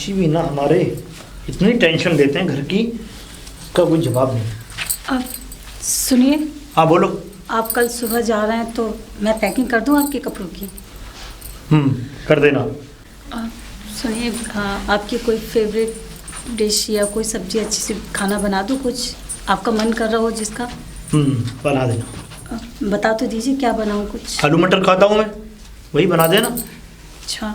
जी भी ना हमारे इतनी टेंशन देते हैं घर की, का कोई जवाब नहीं। अब सुनिए, हाँ बोलो। आप कल सुबह जा रहे हैं तो मैं पैकिंग कर दूं आपके कपड़ों की? कर देना। सुनिए, आपकी कोई फेवरेट डिश या कोई सब्जी अच्छी सी खाना बना दूं, कुछ आपका मन कर रहा हो जिसका? बना देना। बता तो दीजिए क्या बनाऊं कुछ। आलू मटर खाता हूँ मैं, वही बना देना। अच्छा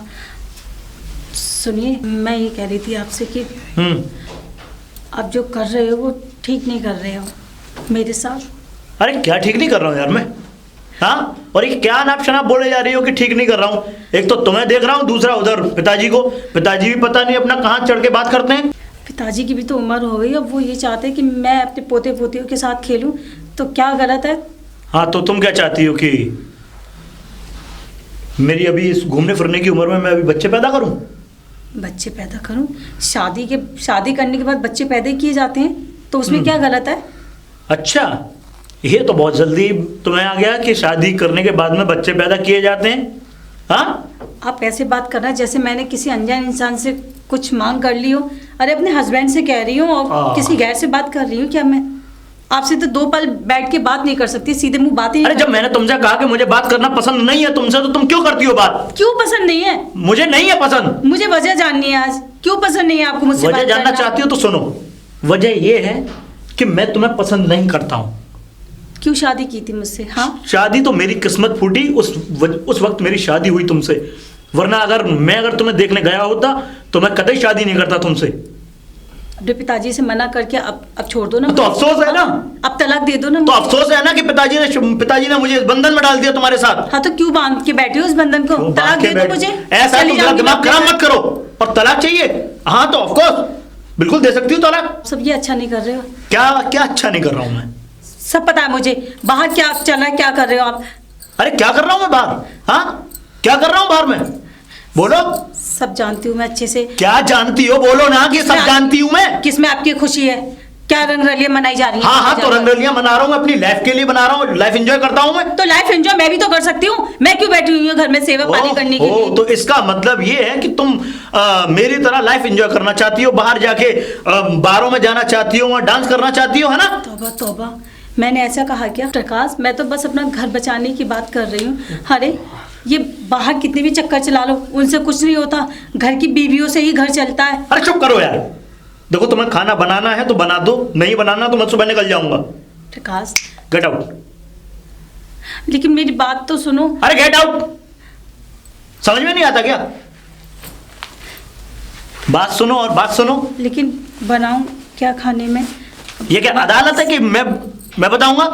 सुनिए, मैं ये कह रही थी आपसे कि आप जो कर रहे हो वो ठीक नहीं कर रहे हो मेरे साथ। अरे क्या ठीक नहीं कर रहा हूँ यार मैं? हाँ, और ये क्या अनाप शनाप बोले जा रही हो कि ठीक नहीं कर रहा हूँ? एक तो तुम्हें देख रहा हूँ, दूसरा उधर पिताजी को। पिताजी भी पता नहीं अपना कहाँ चढ़ के बात करते हैं। पिताजी की भी तो उम्र हो गई, अब वो ये चाहते हैं कि मैं अपने पोते पोतियों के साथ खेलूं, तो क्या गलत है? हाँ तो तुम क्या चाहती हो कि मेरी अभी इस घूमने फिरने की उम्र में मैं अभी बच्चे पैदा करूं? बच्चे पैदा करूं? शादी करने के बाद बच्चे पैदा किए जाते हैं, तो उसमें क्या गलत है? अच्छा, ये तो बहुत जल्दी तुम्हें आ गया कि शादी करने के बाद में बच्चे पैदा किए जाते हैं। हाँ, आप ऐसे बात कर रहे हैं जैसे मैंने किसी अनजान इंसान से कुछ मांग कर ली हो। अरे अपने हस्बैंड से कह रही हूँ और किसी गैर से बात कर रही हूँ क्या? मैं आपसे तो 2 पल बैठ के बात नहीं कर सकती, सीधे मुंह बात ही नहीं। अरे जब मैंने तुमसे कहा कि मुझे बात करना पसंद नहीं है तुमसे, तो तुम क्यों करती हो बात? क्यों पसंद नहीं है? मुझे नहीं है पसंद। मुझे वजह जाननी है आज, क्यों पसंद नहीं है आपको मुझसे वजह बात जानना करना? चाहती हो तो सुनो, वजह ये है कि मैं तुम्हें पसंद नहीं करता हूँ। क्यों शादी की थी मुझसे? हाँ, शादी तो मेरी किस्मत फूटी उस वक्त मेरी शादी हुई तुमसे, वरना अगर तुम्हें देखने गया होता तो मैं कतई शादी नहीं करता तुमसे। अपने पिताजी से मना करके अब छोड़ दो ना। तो अफसोस है ना? अब तलाक दे दो ना। तो अफसोस है ना कि पिताजी ने मुझे इस बंधन में डाल दिया तुम्हारे साथ। हाँ तो क्यों बांध के बैठे हो इस बंधन को? तलाक दे दो मुझे। ऐसा तुम मेरा दिमाग खराब मत करो। और तलाक चाहिए? हाँ तो ऑफकोर्स बिल्कुल दे सकती हो तलाक। सब ये अच्छा नहीं कर रहे हो। क्या क्या अच्छा नहीं कर रहा हूँ मैं? सब पता है मुझे। बाहर क्या चल रहा है, क्या कर रहे हो आप? अरे क्या कर रहा हूँ मैं बाहर? हाँ क्या कर रहा हूँ बाहर में? बोलो। सब जानती हूँ मैं अच्छे से। क्या जानती हो? बोलो ना कि सब जानती हूँ मैं। किसमें आपकी खुशी है? क्या रंगरलियां मनाई जा रही है? हाँ तो रंगरलियां मना रहा हूँ, अपनी लाइफ के लिए बना रहा हूँ, लाइफ एंजॉय करता हूँ मैं। तो लाइफ एंजॉय मैं भी तो कर सकती हूँ। मैं क्यों बैठी हुई हूँ घर में सेवा पानी करने के लिए? तो इसका मतलब ये है कि तुम मेरी तरह लाइफ एंजॉय करना चाहती हो, बाहर जाके बारों में जाना चाहती हो, वहाँ डांस करना चाहती हो, है ना? तौबा तौबा, मैंने ऐसा कहा क्या? प्रकाश, मैं तो बस अपना घर बचाने की बात कर रही हूँ। अरे ये बाहर कितने भी चक्कर चला लो, उनसे कुछ नहीं होता। घर की बीवियों से ही घर चलता है। अरे चुप करो यार। देखो तुम्हें खाना बनाना है तो बना दो, नहीं बनाना तो मैं सुबह निकल जाऊंगा। प्रकाश गेट आउट। लेकिन मेरी बात तो सुनो। अरे गेट आउट। समझ में नहीं आता क्या? बात सुनो और बात सुनो। लेकिन बनाऊं क्या खाने में? ये क्या अदालत है कि मैं बताऊंगा?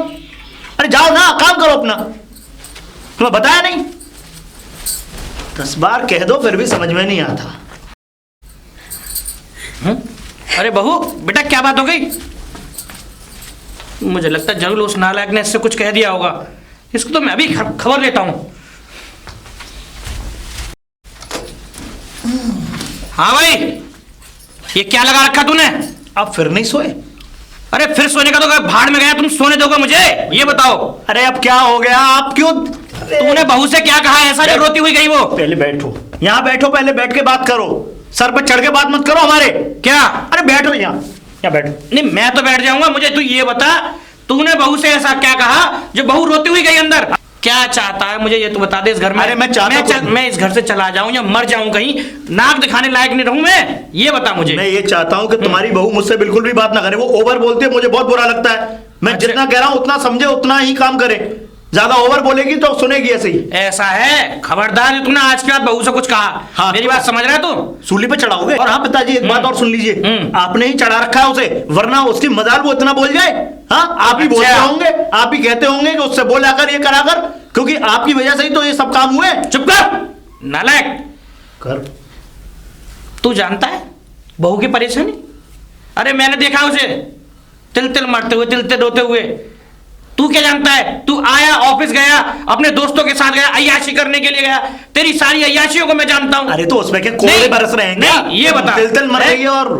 अरे जाओ ना, काम करो अपना। तुम्हें बताया नहीं? 10 बार कह दो फिर भी समझ में नहीं आता। अरे बहू बेटा, क्या बात हो गई? मुझे लगता है जरूर उस नालायक ने इससे कुछ कह दिया होगा। इसको तो मैं अभी खबर लेता हूं। हाँ भाई, ये क्या लगा रखा तूने? आप फिर नहीं सोए? अरे फिर सोने का तो भाड़ में गया, तुम सोने दोगे मुझे? ये बताओ। अरे अब क्या हो गया? आप क्यों? तूने बहू से क्या कहा ऐसा जो रोती हुई गई वो? पहले बैठो, यहाँ बैठो, पहले बैठ के बात करो। सर पे चढ़ के बात मत करो हमारे। क्या? अरे बैठो यहाँ बैठो। नहीं मैं तो बैठ जाऊंगा। मुझे तू ये बता, तूने बहू से ऐसा क्या कहा जो बहू रोती हुई गई अंदर? क्या चाहता है मुझे ये तू बता दे इस घर में। अरे मैं इस घर से चला जाऊं या मर जाऊं, कहीं नाक दिखाने लायक नहीं रहूं मैं? ये बता मुझे। मैं ये चाहता हूं कि तुम्हारी बहू मुझसे बिल्कुल भी बात ना करे। वो ओवर बोलती है, मुझे बहुत बुरा लगता है। मैं जितना कह रहा हूं उतना समझे, उतना ही काम करे। ज्यादा ओवर बोलेगी तो सुनेगी ऐसे ही। ऐसा है? खबरदार तूने आज के बाद बहू से कुछ कहा। हाँ, मेरी बात समझ रहा है तू? सूली पे चढ़ाओगे? और हाँ पिताजी, एक बात और सुन लीजिए। आपने ही चढ़ा रखा है उसे, वरना उसकी मजाल वो इतना बोल जाए। हाँ, आप ही बोलते होंगे, आप ही कहते होंगे कि उससे बोला कर, ये करा कर, क्योंकि आपकी वजह से ही तो ये सब काम हुए। चुप कर नालायक। कर। तू जानता है बहू की परेशानी? अरे मैंने देखा उसे तिल तिल मरते हुए, तिल तिल रोते हुए। तू क्या जानता है? तू आया, ऑफिस गया, अपने दोस्तों के साथ गया, अय्याशी करने के लिए गया। तेरी सारी अय्याशियों को मैं जानता हूं। अरे तो उसमें क्या कोड़े बरस रहे हैं? नहीं ये बता, तिल तिल मर रही है और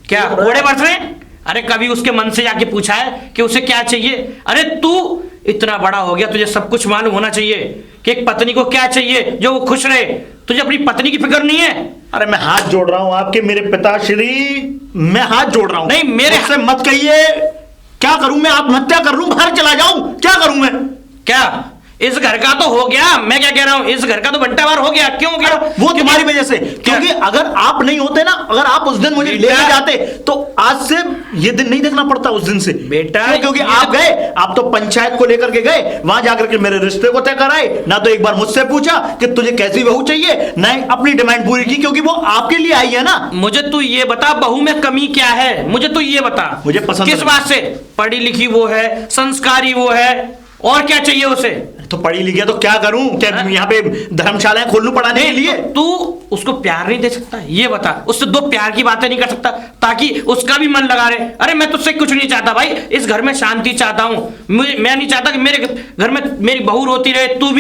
क्या कोड़े बरस रहे हैं? अरे कभी उसके मन से जाके पूछा है कि उसे क्या चाहिए? अरे तू इतना बड़ा हो गया, तुझे सब कुछ मालूम होना चाहिए कि एक पत्नी को क्या चाहिए जो वो खुश रहे। तुझे अपनी पत्नी की फिक्र नहीं है? अरे मैं हाथ जोड़ रहा हूं आपके मेरे पिताश्री, मैं हाथ जोड़ रहा हूं। नहीं, मुझसे मत कहिए। क्या करूं मैं? आत्महत्या कर लूं, बाहर चला जाऊं, क्या करूं मैं? क्या इस घर का तो हो गया? मैं क्या कह रहा हूं, इस घर का तो बंटावार हो गया। क्यों हो गया? वो तुम्हारी वजह से, क्योंकि अगर आप नहीं होते ना, अगर आप उस दिन मुझे लेने जाते तो आज से ये दिन नहीं देखना पड़ता उस दिन से बेटा। क्योंकि आप गए, आप तो पंचायत को लेकर के गए, वहां जाकर के मेरे रिश्ते को तय कराए, ना तो एक बार मुझसे पूछा कि तुझे कैसी बहू चाहिए, ना अपनी डिमांड पूरी की, क्योंकि वो आपके लिए आई है ना। मुझे तू ये बता, बहू में कमी क्या है? मुझे तू ये बता, मुझे पसंद किस बात से? पढ़ी लिखी वो है, संस्कारी वो है, और क्या चाहिए उसे? तो पढ़ी लिखी है तो क्या करूं? क्या यहाँ पे धर्मशालाएं खोल लूं पढ़ाने के लिए? तू उसको प्यार नहीं दे सकता? ये बता, उससे दो प्यार की बातें नहीं कर सकता ताकि उसका भी मन लगा रहे? अरे मैं तुझसे कुछ नहीं चाहता भाई, इस घर में शांति चाहता हूं। मैं नहीं चाहता कि मेरे घर में मेरी बहू रोती रहे, तू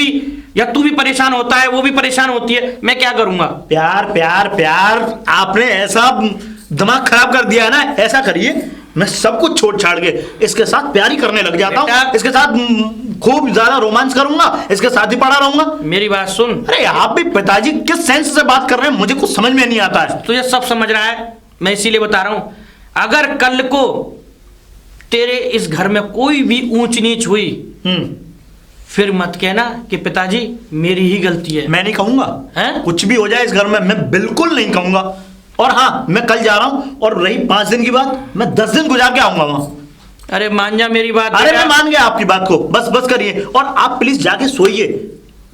भी परेशान होता है, वो भी परेशान होती है। मैं क्या करूंगा? प्यार प्यार प्यार, आपने ऐसा दिमाग खराब कर दिया है ना। ऐसा करिए, मैं सब कुछ छोड़ छाड़ के इसके साथ प्यार ही करने लग जाता हूँ, इसके साथ खूब ज्यादा रोमांस करूंगा, इसके साथ ही पड़ा रहूंगा। मेरी बात सुन। अरे आप भी पिताजी किस सेंस से बात कर रहे हैं, मुझे कुछ समझ में नहीं आता है। तुझे सब समझ रहा है, मैं इसीलिए बता रहा हूं। अगर कल को तेरे इस घर में कोई भी ऊंच नीच हुई, फिर मत कहना कि पिताजी मेरी ही गलती है। मैं नहीं कहूंगा, कुछ भी हो जाए इस घर में, मैं बिल्कुल नहीं कहूंगा। और हाँ, मैं कल जा रहा हूं, और रही 5 दिन की बात, मैं 10 दिन गुजार के आऊंगा वहां। अरे मान जा मेरी बात। अरे मैं मान गया आपकी बात को, बस करिए। और आप प्लीज जाके सोइए,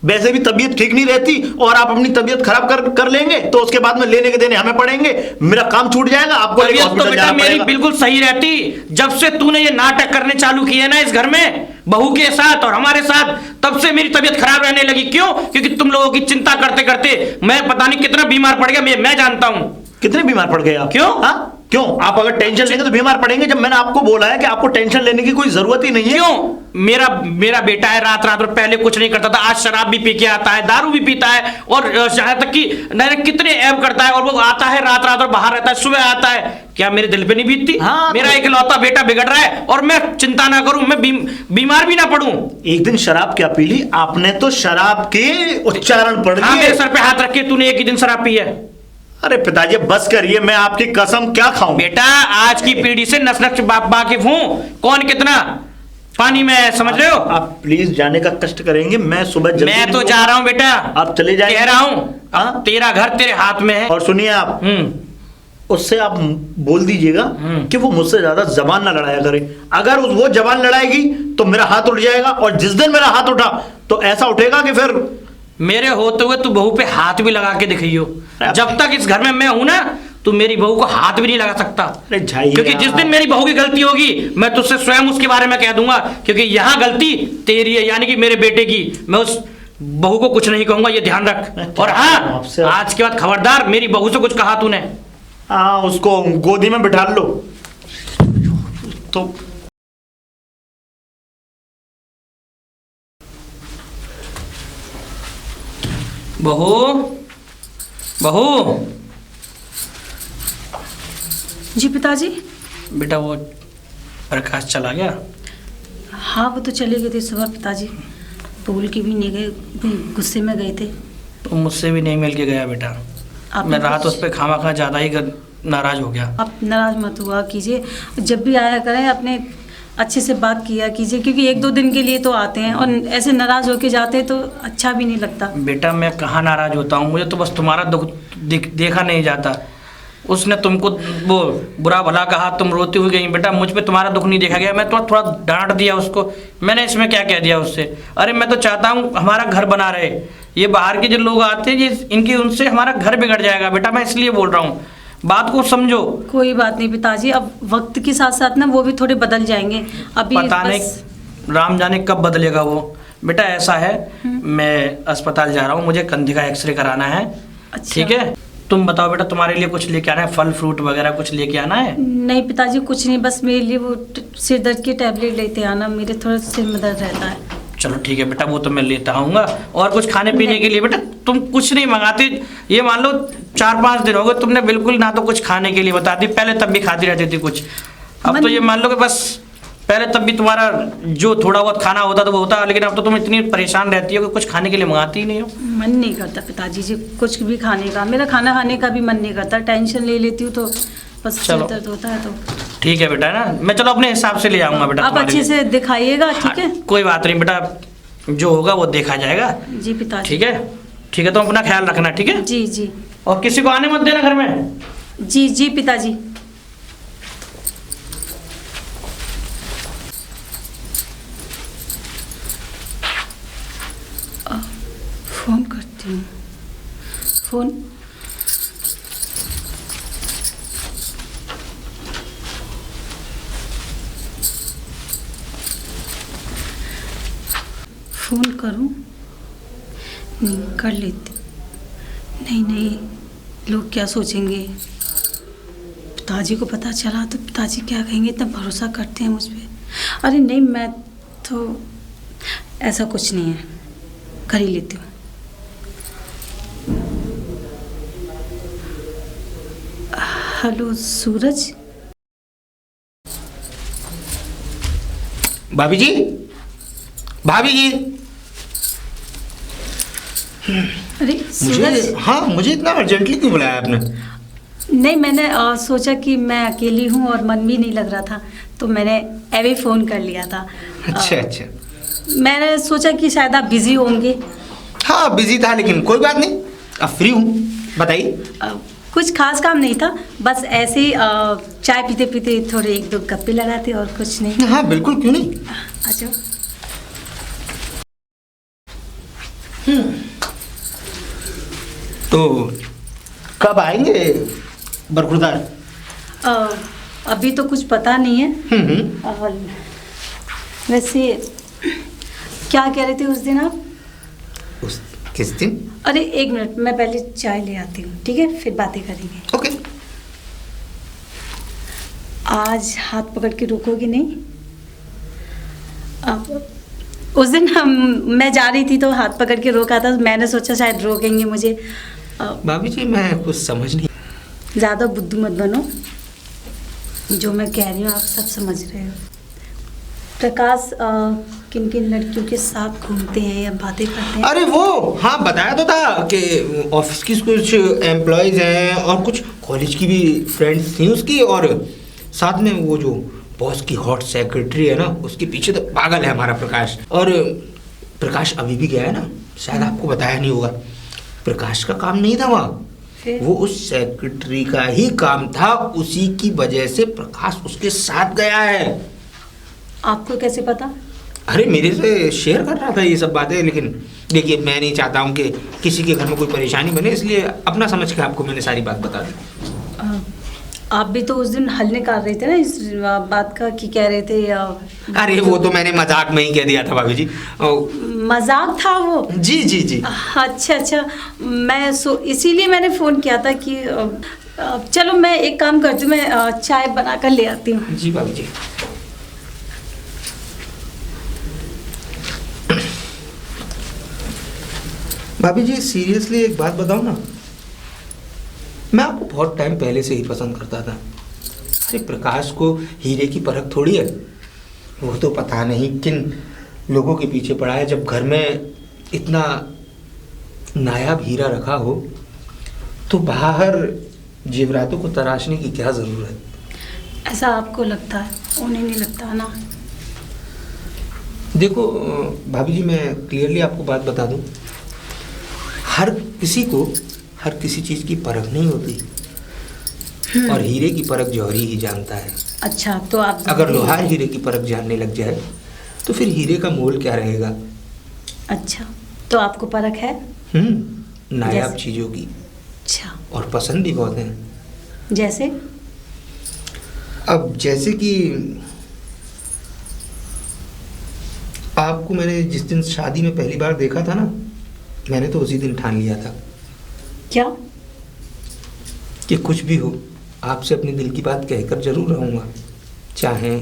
वैसे भी तबीयत ठीक नहीं रहती, और आप अपनी तबीयत खराब कर लेंगे तो उसके बाद में लेने के देने हमें पड़ेंगे, मेरा काम छूट जाएगा, आपको तबीयत तो बेटा मेरी बिल्कुल सही रहती। जब से तूने ये नाटक करने चालू किए ना इस घर में, बहू के साथ और हमारे साथ, तब से मेरी तबीयत खराब रहने लगी। क्यों? क्योंकि तुम लोगों की चिंता करते करते मैं पता नहीं कितना बीमार पड़ गया। मैं जानता हूं कितने बीमार पड़ गए आप। क्यों? हाँ क्यों? आप अगर टेंशन लेंगे तो बीमार पड़ेंगे, जब मैंने आपको बोला है कि आपको टेंशन लेने की कोई जरूरत ही नहीं है। क्यों? मेरा बेटा है, रात भर पहले कुछ नहीं करता था, आज शराब भी पी के आता है, दारू भी पीता है, और यहाँ तक कि कितने ऐब करता है, और वो आता है रात और बाहर रहता है, सुबह आता है। क्या मेरे दिल पे नहीं बीतती? हाँ, मेरा इकलौता बेटा बिगड़ रहा है, और मैं चिंता ना करूं, मैं बीमार भी ना पड़ूं। एक दिन शराब क्या पी ली आपने? तो शराब के उच्चारण पढ़ लिए। हाँ, मेरे सर पे हाथ रख के तूने एक ही दिन शराब पी है। अरे पिताजी बस करिए, मैं आपकी कसम क्या खाऊं। बेटा आज की पीढ़ी से नस नस वाकिफ हूं, कौन कितना पानी में है, समझ रहे हो? आप प्लीज जाने का कष्ट करेंगे, मैं सुबह जल्दी मैं तो जा रहा हूं बेटा, आप चले जाइए। कह रहा हूं, तेरा घर तेरे हाथ में है। और सुनिए आप, उससे आप बोल दीजिएगा कि वो मुझसे ज्यादा जबान ना लड़ाया करे। अगर वो जबान लड़ाएगी तो मेरा हाथ उठ जाएगा, और जिस दिन मेरा हाथ उठा तो ऐसा उठेगा कि फिर मेरे होते हुए तू बहू पे हाथ भी लगा के दिखाइयो। जब तक इस घर में मैं हूं ना, तू मेरी बहू को हाथ भी नहीं लगा सकता। क्योंकि जिस दिन मेरी बहू की गलती होगी, मैं तुझसे स्वयं उसके बारे में कह दूंगा, क्योंकि यहां गलती तेरी है, यानी कि मेरे बेटे की। मैं उस बहू को कुछ नहीं कहूंगा, ये ध्यान रख। और हाँ, आज के बाद खबरदार मेरी बहू से कुछ कहा तूने। हाँ, उसको गोदी में बिठा लो तो। बहू जी पिताजी। बेटा वो प्रकाश चला गया? हाँ वो तो चले गए थे सुबह पिताजी, बोल के भी नहीं गए, गुस्से में गए थे। तो मुझसे भी नहीं मिल के गया बेटा। मैं रात उस पर खामा ज़्यादा ही नाराज हो गया। आप नाराज मत हुआ कीजिए, जब भी आया करें अपने अच्छे से बात किया कीजिए, क्योंकि 1-2 दिन के लिए तो आते हैं, और ऐसे नाराज होके जाते हैं तो अच्छा भी नहीं लगता। बेटा मैं कहाँ नाराज होता हूँ, मुझे तो बस तुम्हारा दुख देखा नहीं जाता। उसने तुमको वो बुरा भला कहा, तुम रोती हुई गई। बेटा मुझ पे तुम्हारा दुख नहीं देखा गया, मैं तो थोड़ा डांट दिया उसको। मैंने इसमें क्या कह दिया उससे? अरे मैं तो चाहता हूँ हमारा घर बना रहे। ये बाहर के जो लोग आते हैं, ये इनकी उनसे हमारा घर बिगड़ जाएगा। बेटा मैं इसलिए बोल रहा हूँ, बात को समझो। कोई बात नहीं पिताजी, अब वक्त के साथ साथ ना वो भी थोड़े बदल जाएंगे। अभी पता नहीं राम जाने कब बदलेगा वो। बेटा ऐसा है, मैं अस्पताल जा रहा हूँ, मुझे कंधे का एक्सरे कराना है। अच्छा। ठीक है, तुम बताओ बेटा, तुम्हारे लिए कुछ लेके आना है? फल फ्रूट वगैरह कुछ लेके आना है? नहीं पिताजी कुछ नहीं, बस मेरे लिए वो सिर दर्द की टैबलेट लेते आना, मेरे थोड़ा सिर में दर्द रहता है। चलो ठीक है बेटा, वो तो मैं लेता आऊँगा। और कुछ खाने पीने के लिए बेटा तुम कुछ नहीं मंगाती? ये मान लो 4-5 दिन हो गए तुमने बिल्कुल ना तो कुछ खाने के लिए बताती, पहले तब भी खाती रहती थी कुछ। अब तो ये मान लो कि बस पहले तब भी तुम्हारा जो थोड़ा बहुत खाना होता तो वो होता, लेकिन अब तो तुम इतनी परेशान रहती हो कि कुछ खाने के लिए मंगाती ही नहीं हो। मन नहीं करता पिताजी जी कुछ भी खाने का, मेरा खाना खाने का भी मन नहीं करता, टेंशन ले लेती हूँ तो बस सिर चलो। दर्द होता है। तो ठीक है बेटा, है ना, मैं चलो अपने हिसाब से ले आऊंगा बेटा आप तुम्हारे अच्छे लिए। से दिखाइएगा, ठीक है? हाँ, कोई बात नहीं बेटा, जो होगा वो देखा जाएगा। जी पिताजी। ठीक है, ठीक है, तो अपना ख्याल रखना, ठीक है? जी जी और किसी को आने मत देना घर में। जी जी पिताजी। फोन करती हूँ, फोन। फोन करूं? नहीं कर लेती। नहीं नहीं, लोग क्या सोचेंगे, पिताजी को पता चला तो पिताजी क्या कहेंगे, इतना भरोसा करते हैं मुझ पे। अरे नहीं, मैं तो ऐसा कुछ नहीं है, कर ही लेती हूँ। हेलो सूरज। भाभी जी, भाभी जी, अरे सूरज। मुझे, हाँ, मुझे इतना अर्जेंटली क्यों बुलाया आपने? नहीं, मैंने सोचा कि मैं अकेली हूँ और मन भी नहीं लग रहा था, तो मैंने ऐवे ही फ़ोन कर लिया था। अच्छा अच्छा। मैंने सोचा कि शायद आप बिज़ी होंगे। हाँ, बिजी था, लेकिन कोई बात नहीं, अब फ्री हूँ, बताइए। कुछ खास काम नहीं था, बस ऐसे ही चाय पीते पीते थोड़े एक दो गप्पे लड़ाते और कुछ नहीं। हाँ बिल्कुल, क्यों नहीं। अच्छा। तो कब आएंगे बरखुरदार? अभी तो कुछ पता नहीं है। और वैसे क्या कह रहे थे उस दिन आप? उस किस दिन? अरे एक मिनट, मैं पहले चाय ले आती हूँ, ठीक है, फिर बातें करेंगे। ओके। आज हाथ पकड़ के रोकोगे नहीं? अब उस दिन मैं जा रही थी तो हाथ पकड़ के रोका था, मैंने सोचा शायद रोकेंगे मुझे। भाभी जी, मैं कुछ समझ नहीं। ज़्यादा बुद्धू मत बनो, जो मैं कह रही हूँ आप सब समझ रहे हो। प्रकाश किन किन लड़कियों के साथ घूमते हैं या बातें करते हैं? अरे वो, हाँ, बताया तो था कि ऑफिस की कुछ एम्प्लॉयज़ हैं और कुछ कॉलेज की भी फ्रेंड्स थी उसकी, और साथ में वो जो बॉस की हॉट सेक्रेटरी है ना, उसके पीछे तो पागल है हमारा प्रकाश। और प्रकाश अभी भी गया है ना, शायद आपको बताया नहीं होगा, प्रकाश का काम नहीं था वहाँ, फिर? वो उस सेक्रेटरी का ही काम था, उसी की वजह से प्रकाश उसके साथ गया है। आपको कैसे पता? अरे मेरे से शेयर कर रहा था ये सब बातें, लेकिन देखिए, मैं नहीं चाहता हूँ कि किसी के घर में कोई परेशानी बने, इसलिए अपना समझ के आपको मैंने सारी बात बता दी। आप भी तो उस दिन हल निकाल रहे थे ना इस बात का, कि कह रहे थे अरे वो तो मैंने मजाक में ही कह दिया था भाभी जी। मजाक था वो? जी जी जी। अच्छा अच्छा, मैं इसीलिए मैंने फ़ोन किया था कि चलो मैं एक काम करती हूँ, मैं चाय बना कर ले आती हूँ। जी भाभी जी। भाभी जी, सीरियसली एक बात बताऊं ना, मैं आपको बहुत टाइम पहले से ही पसंद करता था। अरे प्रकाश को हीरे की परख थोड़ी है, वो तो पता नहीं किन लोगों के पीछे पड़ा है। जब घर में इतना नायाब हीरा रखा हो तो बाहर जेवरातों को तराशने की क्या ज़रूरत? ऐसा आपको लगता है, उन्हें नहीं लगता ना? देखो भाभी जी, मैं क्लियरली आपको बात बता दूं, हर किसी को हर किसी चीज़ की परख नहीं होती, और हीरे की परख जौहरी ही जानता है। अच्छा, तो आप अगर लोहार हीरे की परख जानने लग जाए तो फिर हीरे का मोल क्या रहेगा? अच्छा, तो आपको परख है? नायाब जैसे? चीज़ों की, अच्छा, और पसंद भी बहुत हैं। जैसे? अब जैसे कि आपको मैंने जिस दिन शादी में पहली बार देखा था ना, मैंने तो उसी दिन ठान लिया था क्या? कि कुछ भी हो, आपसे अपने दिल की बात कहकर जरूर रहूँगा, चाहे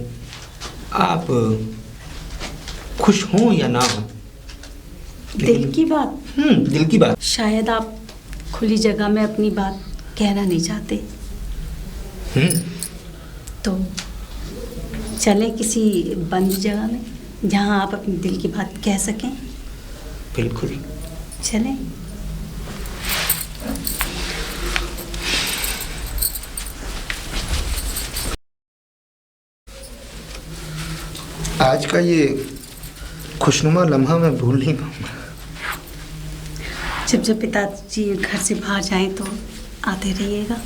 आप खुश हों या ना हो। दिल की बात? दिल की बात। शायद आप खुली जगह में अपनी बात कहना नहीं चाहते, तो चले किसी बंद जगह में जहाँ आप अपने दिल की बात कह सकें। बिल्कुल। चलें। आज का ये खुशनुमा लम्हा मैं भूल नहीं पाऊंगा। जब पिताजी घर से बाहर जाएं तो आते रहिएगा।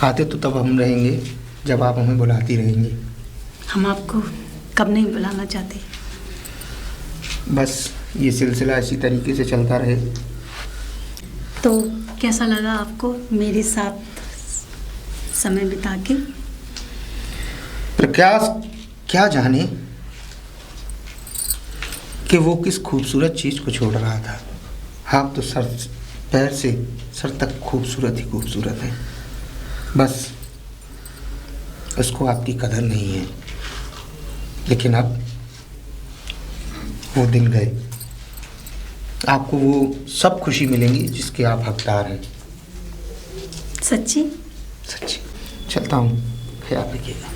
आते तो तब हम रहेंगे जब आप हमें बुलाती रहेंगी। हम आपको कब नहीं बुलाना चाहते। बस ये सिलसिला इसी तरीके से चलता रहे। तो कैसा लगा आपको मेरे साथ समय बिता के। प्रकाश क्या जाने कि वो किस खूबसूरत चीज़ को छोड़ रहा था। आप तो सर पैर से सर तक खूबसूरत ही खूबसूरत है। बस उसको आपकी कदर नहीं है। लेकिन अब वो दिन गए। आपको वो सब खुशी मिलेंगी जिसके आप हकदार हैं। सच्ची। सच्ची। चलता हूँ, ख्याल रखिएगा।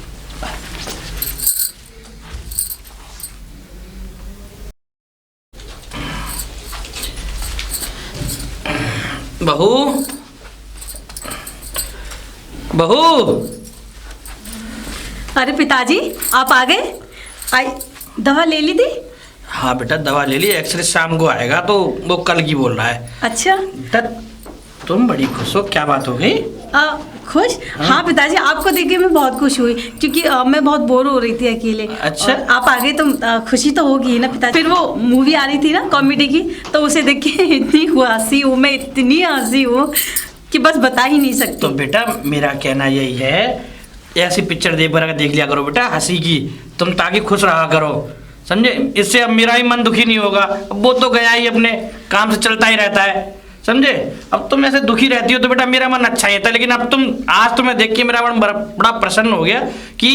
बहू, बहू। अरे पिताजी आप आ गए। आई दवा ले ली थी। हाँ बेटा दवा ले ली, एक्सरे शाम को आएगा तो वो कल की बोल रहा है। अच्छा बेटा तुम बड़ी खुश हो, क्या बात हो गई? खुश। हाँ पिताजी आपको देख के मैं बहुत खुश हुई क्योंकि मैं बहुत बोर हो रही थी अकेले। अच्छा। और आप आ गए तो खुशी तो होगी ना पिताजी। फिर वो मूवी आ रही थी ना कॉमेडी की, तो उसे देख के इतनी हंसी हूँ मैं, इतनी हंसी हूँ कि बस बता ही नहीं सकती। तो बेटा मेरा कहना यही है, ऐसी पिक्चर देख लिया करो बेटा हंसी की, तुम ताकि खुश रहा करो, समझे। इससे अब मेरा ही मन दुखी नहीं होगा। अब वो तो गया ही, अपने काम से चलता ही रहता है, समझे। अब तुम ऐसे दुखी रहती हो तो बेटा मेरा मन अच्छा ही था। लेकिन अब तुम आज तुम्हें देख के मेरा मन बड़ा प्रसन्न हो गया कि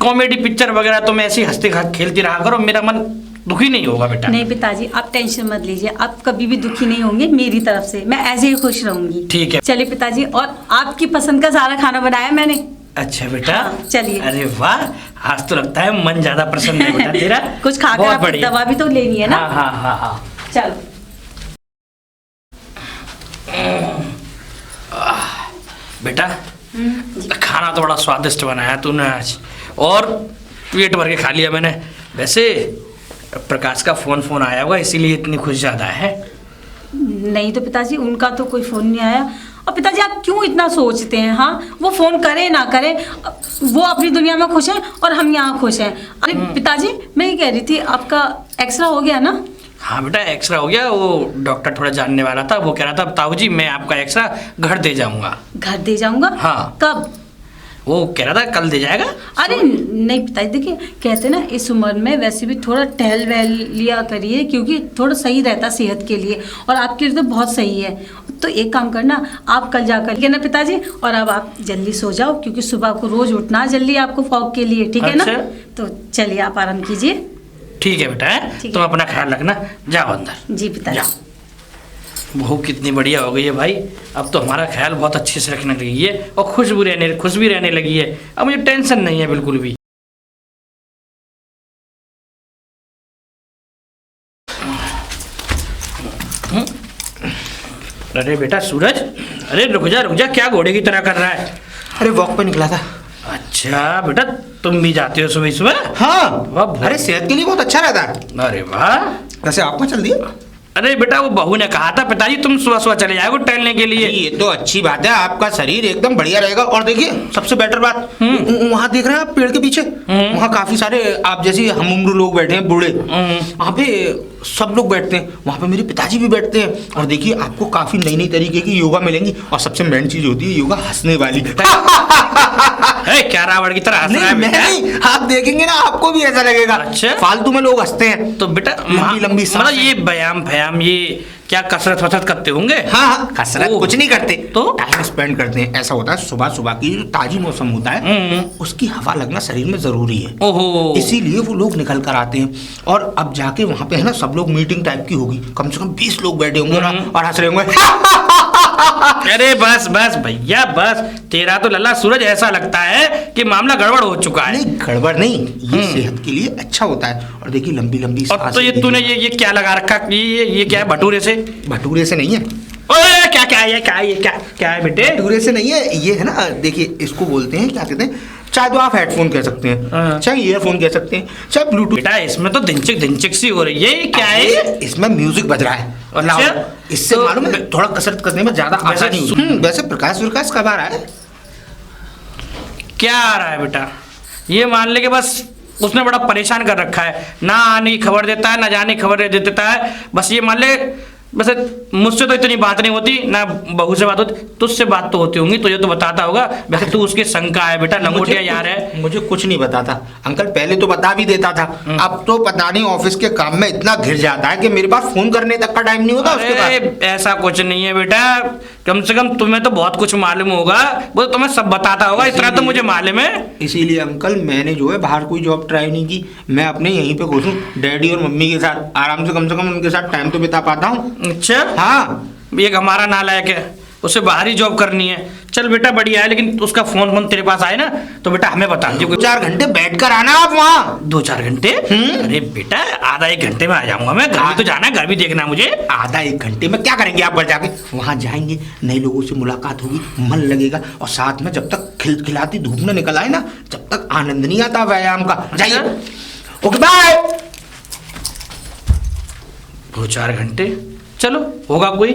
कॉमेडी पिक्चर वगैरह तुम ऐसी हंसते खेलती रहा करो, मेरा मन दुखी नहीं होगा बेटा। नहीं पिताजी आप टेंशन मत लीजिए, आप कभी भी दुखी नहीं होंगे मेरी तरफ से, मैं ऐसे ही खुश रहूंगी। ठीक है। चलिए पिताजी, और आपकी पसंद का सारा खाना बनाया मैंने। अच्छा बेटा। हाँ, चलिए। अरे वाह, आज तो लगता है मन ज्यादा प्रसन्न है बेटा तेरा। कुछ खाकर बहुत आपको बढ़िया। दवा भी तो लेनी है ना। हाँ हाँ हाँ हाँ। चलो। बेटा खाना तो बड़ा स्वादिष्ट बनाया तूने आज, और पेट भर के खा लिया मैंने। वैसे प्रकाश का फोन आया होगा इसीलिए इतनी खुश ज्यादा है। नहीं तो पिताजी उनका तो कोई फोन नहीं आया। और पिताजी आप क्यों इतना सोचते हैं। हाँ वो फोन करे ना करे, वो अपनी दुनिया में खुश है और हम यहाँ खुश हैं। अरे पिताजी मैं ये कह रही थी, आपका एक्सरा हो गया ना। हाँ बेटा एक्सरा हो गया, वो डॉक्टर थोड़ा जानने वाला था, वो कह रहा था ताऊ जी मैं आपका एक्सरा घर दे जाऊंगा। घर दे जाऊंगा। हाँ। कब। वो कह रहा था कल दे जाएगा। अरे नहीं पिताजी देखिए, कहते ना इस उम्र में वैसे भी थोड़ा टहल वहल लिया करिए, क्योंकि थोड़ा सही रहता सेहत के लिए, और आपके लिए तो बहुत सही है। तो एक काम करना, आप कल जाकर ठीक है ना पिताजी, और अब आप जल्दी सो जाओ क्योंकि सुबह को रोज उठना जल्दी आपको फॉग के लिए, ठीक है ना। तो चलिए आप आराम कीजिए। ठीक है बेटा, है तुम अपना ख्याल रखना, जाओ अंदर। जी पिताजी। बहू कितनी बढ़िया हो गई है भाई, अब तो हमारा ख्याल बहुत अच्छे से रखने लगी है और खुश भी रहने लगी है। अब मुझे टेंशन नहीं है बिल्कुल भी। अरे बेटा सूरज, अरे रुक जा, क्या घोड़े की तरह कर रहा है। अरे वॉक पे निकला था। अच्छा बेटा तुम भी जाते हो सुबह सुबह। हाँ। अरे सेहत के लिए बहुत अच्छा रहता है। अरे वाह। वैसे आपको चल दिया। अरे बेटा वो बहू ने कहा था पिताजी तुम सुबह चले जाओगे टहलने के लिए। ये तो अच्छी बात है, आपका शरीर एकदम बढ़िया रहेगा। और देखिए सबसे बेटर बात, वहाँ देख रहे हैं आप पेड़ के पीछे, वहाँ काफी सारे आप जैसे हम उम्र लोग बैठे हैं, बूढ़े, वहाँ पे सब लोग बैठते हैं, वहाँ पे मेरे पिताजी भी बैठते हैं। और देखिए आपको काफी नई तरीके की योगा मिलेंगी, और सबसे मेन चीज होती है योगा हंसने वाली। क्या रावण की तरह हंस रहा है बेटा? नहीं, आप देखेंगे ना आपको भी ऐसा लगेगा। अच्छा? फालतू में लोग हंसते हैं तो बेटा लंबी मतलब ये व्यायाम ये क्या कसरत वसरत करते होंगे? हाँ, कसरत कुछ नहीं करते, तो टाइम स्पेंड करते हैं। ऐसा होता है सुबह की जो ताजी मौसम होता है उसकी हवा लगना शरीर में जरूरी है। ओहो। इसीलिए वो लोग निकल कर आते हैं। और अब जाके वहाँ पे है ना सब लोग मीटिंग टाइप की होगी, कम से कम 20 लोग बैठे होंगे ना, और हंस रहे होंगे। अरे बस बस भैया बस, तेरा तो लल्ला सूरज ऐसा लगता है कि मामला गड़बड़ हो चुका है। नहीं गड़बड़ नहीं, ये सेहत के लिए अच्छा होता है। और देखिए लंबी लंबी और तो ये तूने ये क्या लगा रखा, ये क्या है, भटूरे से? भटूरे से नहीं है। ओए क्या क्या है, क्या है बेटे? भटूरे से नहीं है, ये है ना, देखिए इसको बोलते हैं, क्या कहते हैं, चाहे तो आप हेडफोन कह सकते हैं, हाँ। चाहे ईयरफोन कह सकते हैं, चाहे ब्लूटूथ। बेटा इसमें तो दिनचिक सी हो रही है, ये क्या है? इसमें म्यूजिक बज रहा है। और अच्छा, लाओ, इससे तो मालूम है थोड़ा कसरत करने में ज्यादा वैसे आसानी होती है। वैसे प्रकाश विकास कब आ रहा है? क्या आ रहा है बेटा? ये मान ले कि बस उसने बड़ा परेशान कर रखा है, ना आने की खबर देता है, ना जाने की खबर दे देता है। बस ये मान ले, वैसे मुझसे तो इतनी बात नहीं होती, ना बहू से बात होती, तुझसे बात तो होती होंगी, तुझे तो बताता होगा। वैसे तू उसके संग का है बेटा, लंगोटिया यार है। मुझे कुछ नहीं बताता अंकल, पहले तो बता भी देता था, अब तो पता नहीं ऑफिस के काम में इतना घिर जाता है कि मेरे पास फोन करने तक का टाइम नहीं होता उसके पास। अरे ऐसा कुछ नहीं है बेटा, कम से कम तुम्हें तो बहुत कुछ मालूम होगा, वो तो तुम्हें सब बताता होगा, इतना तो मुझे मालूम है। इसीलिए अंकल मैंने जो है बाहर कोई जॉब ट्राई नहीं की, मैं अपने यहीं पे खुश हूँ, डैडी और मम्मी के साथ आराम से कम उनके साथ टाइम तो बिता पाता हूँ। अच्छा हाँ, एक हमारा नालायक है, उसे बाहर ही जॉब करनी है। चल बेटा बढ़िया है, लेकिन उसका फोन तेरे पास आए ना तो बेटा हमें बता दियो। 4 घंटे बैठ कर आना आप वहाँ। 2-4 घंटे? अरे बेटा आधा 1 घंटे में आ जाऊंगा मैं, घर भी तो जाना है, घर भी देखना है मुझे। आधा 1 घंटे में क्या करेंगे आप घर जाके? वहाँ जाएंगे, नए लोगों से मुलाकात होगी, मन लगेगा, और साथ में जब तक खिलखिलाती धूप न निकल आए ना, जब तक आनंद नहीं आता व्यायाम का। जाइए, ओके बाय। 2-4 घंटे, चलो होगा कोई।